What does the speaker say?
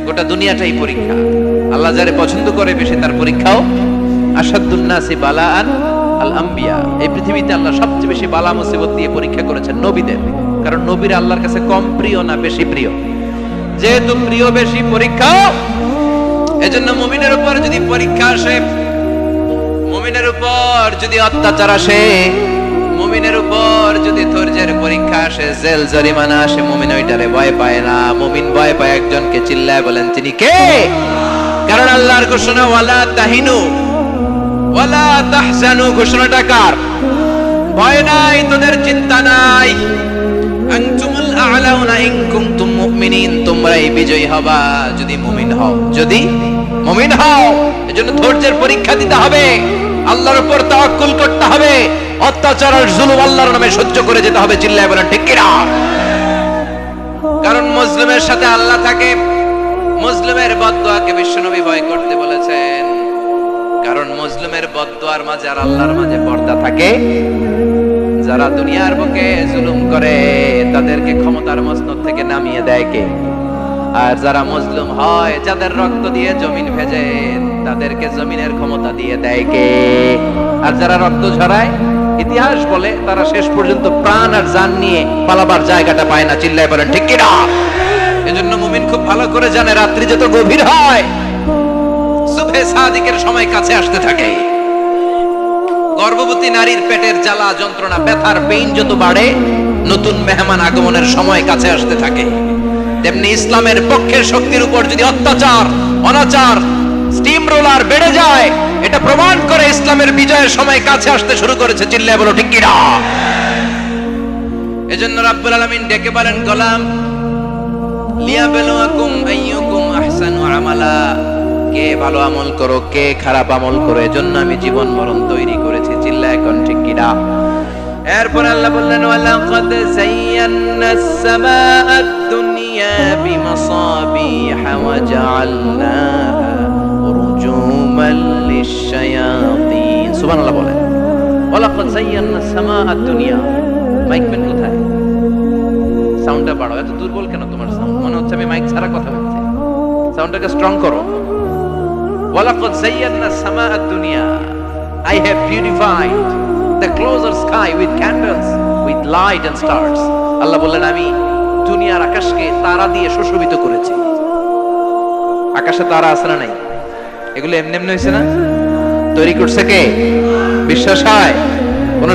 গোটা দুনিয়াটাই পরীক্ষা। আল্লাহ যারে পছন্দ করে বেশি তার পরীক্ষাও। আশাদ্দুন নাসি বালাআন আল আম্বিয়া, এই পৃথিবীতে আল্লাহ সবচেয়ে বেশি বালা মুসিবত দিয়ে পরীক্ষা করেছেন নবীদের। কারণ নবীরা আল্লাহর কাছে কম প্রিয় না বেশি প্রিয়? যেহেতু প্রিয় বেশি পরীক্ষা, এজন্য মুমিনের উপর যদি পরীক্ষা আসে, মুমিনের উপর যদি অত্যাচার আসে, মুমিনের উপর যদি ধৈর্যের পরীক্ষা আসে, জেল জরিমানা আসে, মুমিন ওইটারে ভয় পায় না। মুমিন ভয় পায় একজনকে, চিল্লায় বলেন তিনি কে? কারণ আল্লাহর ঘোষণা ওয়ালা তাহিনু ওয়ালা তাহজানু, ঘোষণাটা কার? ভয় নাই, তোদের চিন্তা নাই। আনতুমুল আ'লাউনা ইন কুনতুম মুমিনিন, তোমরাই বিজয়ী হবা যদি মুমিন হও, যদি মুমিন হও। এজন্য ধৈর্যের পরীক্ষা দিতে হবে, আল্লাহর উপর তাওয়াক্কুল করতে হবে, অত্যাচার আর জুলুম আল্লাহর নামে সহ্য করে যেতে হবে। চিল্লায় বলেন ঠিক কিনা? কারণ মুসলিমের সাথে আল্লাহ থাকে। মুসলিমের বদদুয়াকে বিশ্বনবী ভয় করতে বলেছেন, কারণ মুসলিমের বদদুয়ার মাঝে আর আল্লাহর মাঝে পর্দা থাকে। যারা দুনিয়ার বুকে জুলুম করে তাদেরকে ক্ষমতার মসনদ থেকে নামিয়ে দেয় কে? আর যারা মজলুম হয়, যাদের রক্ত দিয়ে জমিন ভেজে, তাদেরকে জমিনের ক্ষমতা দিয়ে দেয় কে? আর যারা রক্ত ঝরায়, ইতিহাস বলে তারা শেষ পর্যন্ত প্রাণ আর জান নিয়ে পালাবার জায়গাটা পায় না। চিল্লায় বলেন ঠিক কিনা? এজন্য মুমিন খুব ভালো করে জানে, রাত্রি যত গভীর হয়, সুবহে সাদিকের সময় কাছে আসতে থাকে। গর্ভবতী নারীর পেটের জ্বালা যন্ত্রণা, ব্যথার পেইন যত বাড়ে, নতুন মেহমান আগমনের সময় কাছে আসতে থাকে। তেমনি ইসলামের পক্ষের শক্তির উপর যদি অত্যাচার, অনাচার, স্টিম রোলার বেড়ে যায়, এটা প্রমাণ করে ইসলামের বিজয়ের সময় কাছে আসতে শুরু করেছে। চিল্লায় বলো ঠিক কিনা? এজন্য রাব্বুল আলামিন ডেকে বলেন, গোলাম লিয়াবলুয়াকুম আইয়ুকুম আহসানু আমালা, কে ভালো আমল করো, কে খারাপ আমল করো, এজন্য আমি জীবন মরণ তৈরি করেছি। চিল্লায় এখন ঠিক কিনা? এরপর আল্লাহ বললেন, ওয়ালাকাদ যায়্যানাস সামাআদ দুনিয়া বিমাসাবিহা ওয়া জাআলনাহা রুজুমান লিশ-শায়াতিন। সুবহানাল্লাহ বলেন, ওয়ালাকাদ যায়্যানাস সামাআদ দুনিয়া। মাইক পেন কোথায়? সাউন্ডটা বাড়াও। এত দুর্বল কেন তোমার সাউন্ড? মনে হচ্ছে আমি মাইক ছাড়া কথা বলছি। সাউন্ডটাকে স্ট্রং করো। ওয়ালাকাদ যায়্যানাস সামাআদ দুনিয়া, I have purified the closer sky with candles, with light and stars. আল্লাহ বললেন, আমি দুনিয়ার আকাশকে তারা দিয়ে সুশোভিত করেছি। আকাশে তারা আছে না নাই? এগুলো এমনি এমনি হয়েছে না? তৈরি করছে কে? বিশ্বাস হয়? কোন